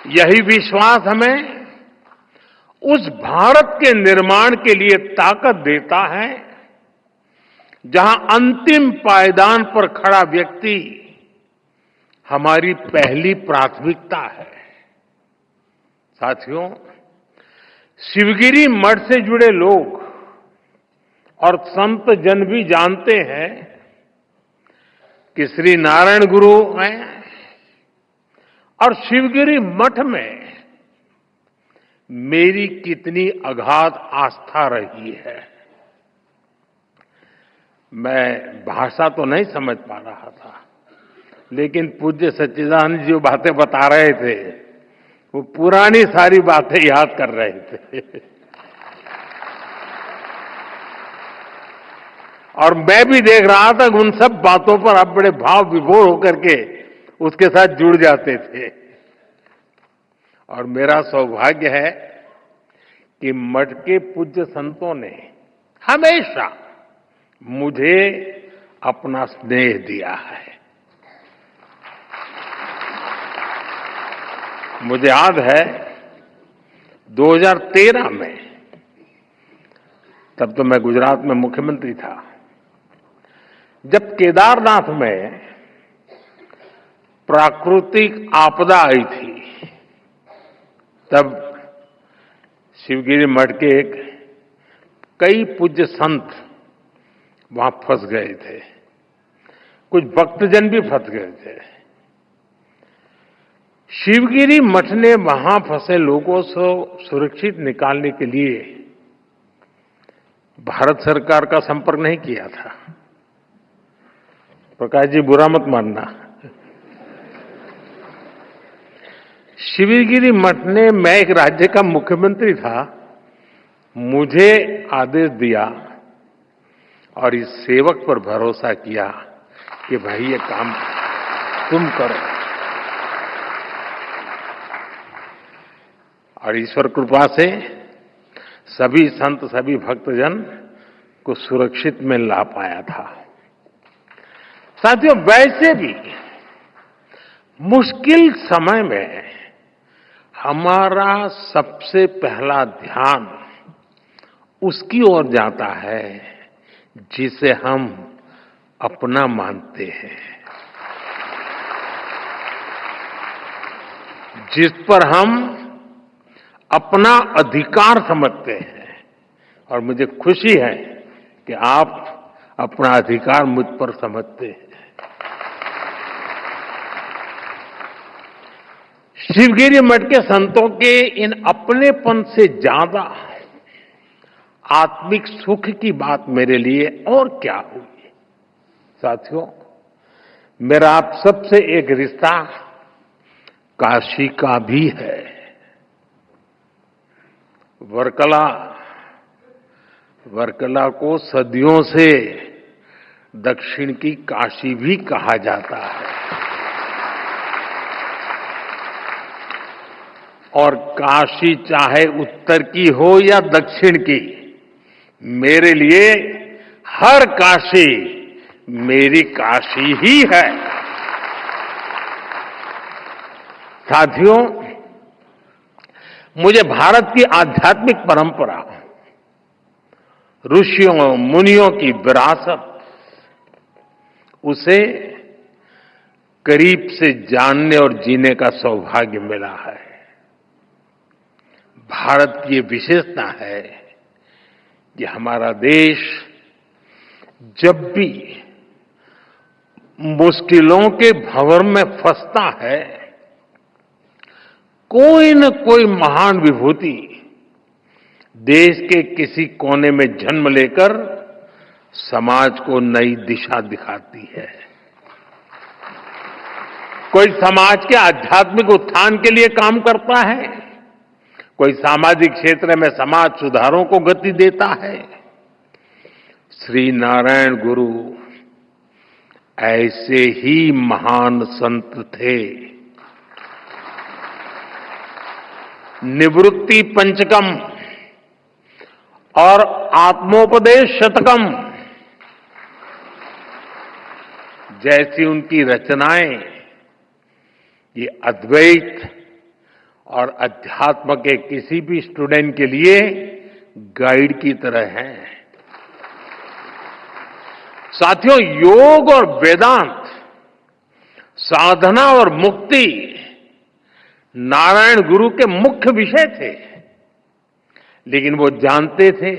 यही विश्वास हमें उस भारत के निर्माण के लिए ताकत देता है जहां अंतिम पायदान पर खड़ा व्यक्ति हमारी पहली प्राथमिकता है। साथियों, शिवगिरी मठ से जुड़े लोग और संत जन भी जानते हैं कि श्री नारायण गुरु हैं और शिवगिरी मठ में मेरी कितनी अगाध आस्था रही है। मैं भाषा तो नहीं समझ पा रहा था, लेकिन पूज्य सच्चिदानंद जी जो बातें बता रहे थे वो पुरानी सारी बातें याद कर रहे थे और मैं भी देख रहा था कि उन सब बातों पर आप बड़े भाव विभोर होकर के उसके साथ जुड़ जाते थे। और मेरा सौभाग्य है कि मठ के पूज्य संतों ने हमेशा मुझे अपना स्नेह दिया है। मुझे याद है 2013 में, तब तो मैं गुजरात में मुख्यमंत्री था, जब केदारनाथ में प्राकृतिक आपदा आई थी, तब शिवगिरी मठ के कई पूज्य संत वहां फंस गए थे, कुछ भक्तजन भी फंस गए थे। शिवगिरी मठ ने वहां फंसे लोगों को सुरक्षित निकालने के लिए भारत सरकार का संपर्क नहीं किया था। प्रकाश जी बुरा मत मानना। शिवगिरी मठ ने, मैं एक राज्य का मुख्यमंत्री था, मुझे आदेश दिया और इस सेवक पर भरोसा किया कि भाई ये काम तुम करो। और ईश्वर कृपा से सभी संत, सभी भक्तजन को सुरक्षित में ला पाया था। साथियों, वैसे भी मुश्किल समय में हमारा सबसे पहला ध्यान उसकी ओर जाता है जिसे हम अपना मानते हैं, जिस पर हम अपना अधिकार समझते हैं। और मुझे खुशी है कि आप अपना अधिकार मुझ पर समझते हैं। शिवगिरी मठ के संतों के इन अपनेपन से ज्यादा आत्मिक सुख की बात मेरे लिए और क्या हुई। साथियों, मेरा आप सबसे एक रिश्ता काशी का भी है। वर्कला को सदियों से दक्षिण की काशी भी कहा जाता है। और काशी चाहे उत्तर की हो या दक्षिण की, मेरे लिए हर काशी मेरी काशी ही है। साथियों, मुझे भारत की आध्यात्मिक परंपरा, ऋषियों मुनियों की विरासत, उसे करीब से जानने और जीने का सौभाग्य मिला है। भारत की ये विशेषता है कि हमारा देश जब भी मुश्किलों के भंवर में फंसता है, कोई न कोई महान विभूति देश के किसी कोने में जन्म लेकर समाज को नई दिशा दिखाती है। कोई समाज के आध्यात्मिक उत्थान के लिए काम करता है, कोई सामाजिक क्षेत्र में समाज सुधारों को गति देता है। श्री नारायण गुरु ऐसे ही महान संत थे। निवृत्ति पंचकम और आत्मोपदेश शतकम जैसी उनकी रचनाएं ये अद्वैत और अध्यात्म के किसी भी स्टूडेंट के लिए गाइड की तरह हैं। साथियों, योग और वेदांत, साधना और मुक्ति नारायण गुरु के मुख्य विषय थे, लेकिन वो जानते थे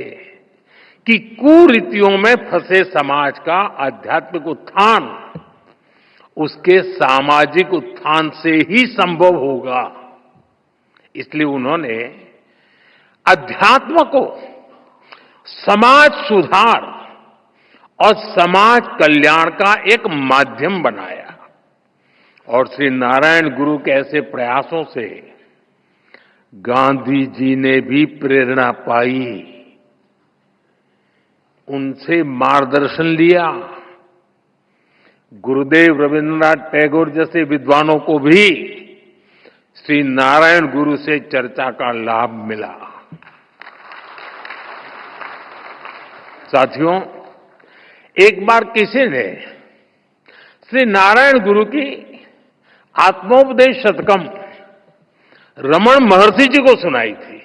कि कुरीतियों में फंसे समाज का आध्यात्मिक उत्थान उसके सामाजिक उत्थान से ही संभव होगा। इसलिए उन्होंने अध्यात्म को समाज सुधार और समाज कल्याण का एक माध्यम बनाया। और श्री नारायण गुरु के ऐसे प्रयासों से गांधी जी ने भी प्रेरणा पाई, उनसे मार्गदर्शन लिया। गुरुदेव रविन्द्रनाथ टैगोर जैसे विद्वानों को भी श्री नारायण गुरु से चर्चा का लाभ मिला। साथियों, एक बार किसी ने श्री नारायण गुरु की आत्मोपदेश शतकम रमण महर्षि जी को सुनाई थी।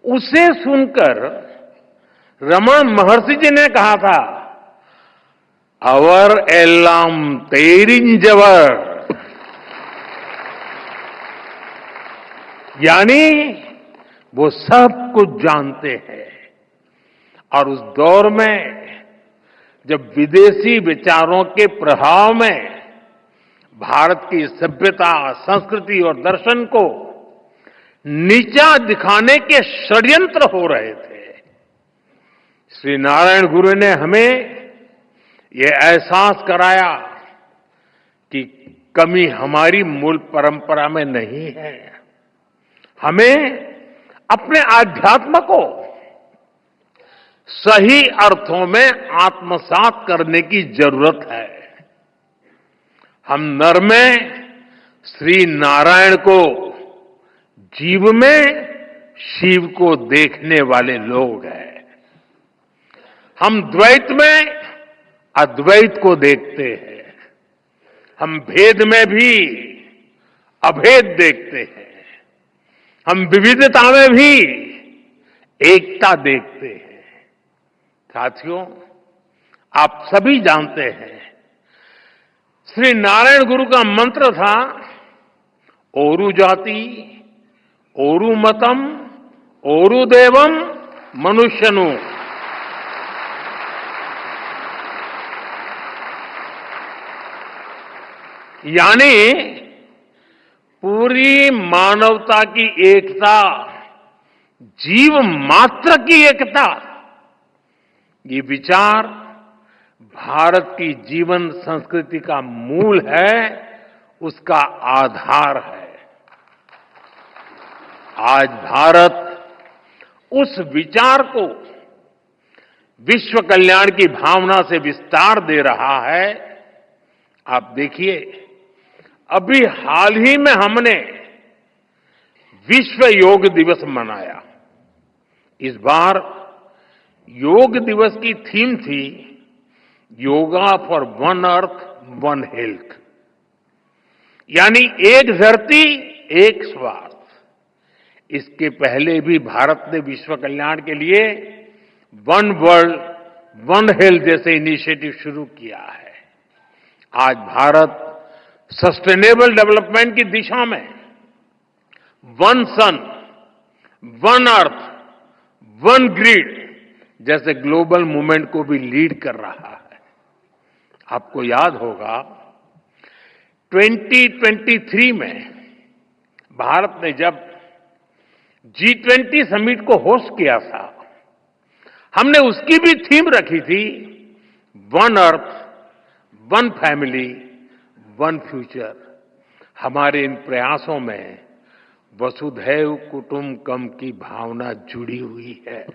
उसे सुनकर रमण महर्षि जी ने कहा था, अवर एल्लाम तेरिंजवर, यानी वो सब कुछ जानते हैं। और उस दौर में जब विदेशी विचारों के प्रभाव में भारत की सभ्यता, संस्कृति और दर्शन को नीचा दिखाने के षड्यंत्र हो रहे थे, श्री नारायण गुरु ने हमें ये एहसास कराया कि कमी हमारी मूल परंपरा में नहीं है। हमें अपने आध्यात्म को सही अर्थों में आत्मसात करने की जरूरत है। हम नर में श्री नारायण को, जीव में शिव को देखने वाले लोग हैं। हम द्वैत में अद्वैत को देखते हैं। हम भेद में भी अभेद देखते हैं। हम विविधता में भी एकता देखते हैं। साथियों, आप सभी जानते हैं, श्री नारायण गुरु का मंत्र था, ओरु जाति, ओरु मतम, ओरु देवम, मनुष्यनु। यानी पूरी मानवता की एकता, जीव मात्र की एकता, ये विचार भारत की जीवन संस्कृति का मूल है, उसका आधार है। आज भारत उस विचार को विश्व कल्याण की भावना से विस्तार दे रहा है। आप देखिए, अभी हाल ही में हमने विश्व योग दिवस मनाया। इस बार योग दिवस की थीम थी, yoga for one earth one health, यानी एक धरती एक स्वास्थ्य। इसके पहले भी भारत ने विश्व कल्याण के लिए वन वर्ल्ड वन हेल्थ जैसे इनिशिएटिव शुरू किया है। आज भारत सस्टेनेबल डेवलपमेंट की दिशा में वन सन, वन अर्थ, वन ग्रिड जैसे ग्लोबल मूवमेंट को भी लीड कर रहा है। आपको याद होगा 2023 में भारत ने जब G20 समिट को होस्ट किया था, हमने उसकी भी थीम रखी थी, one earth, one family, one future. हमारे इन प्रयासों में वसुधैव कुटुंबकम की भावना जुड़ी हुई है।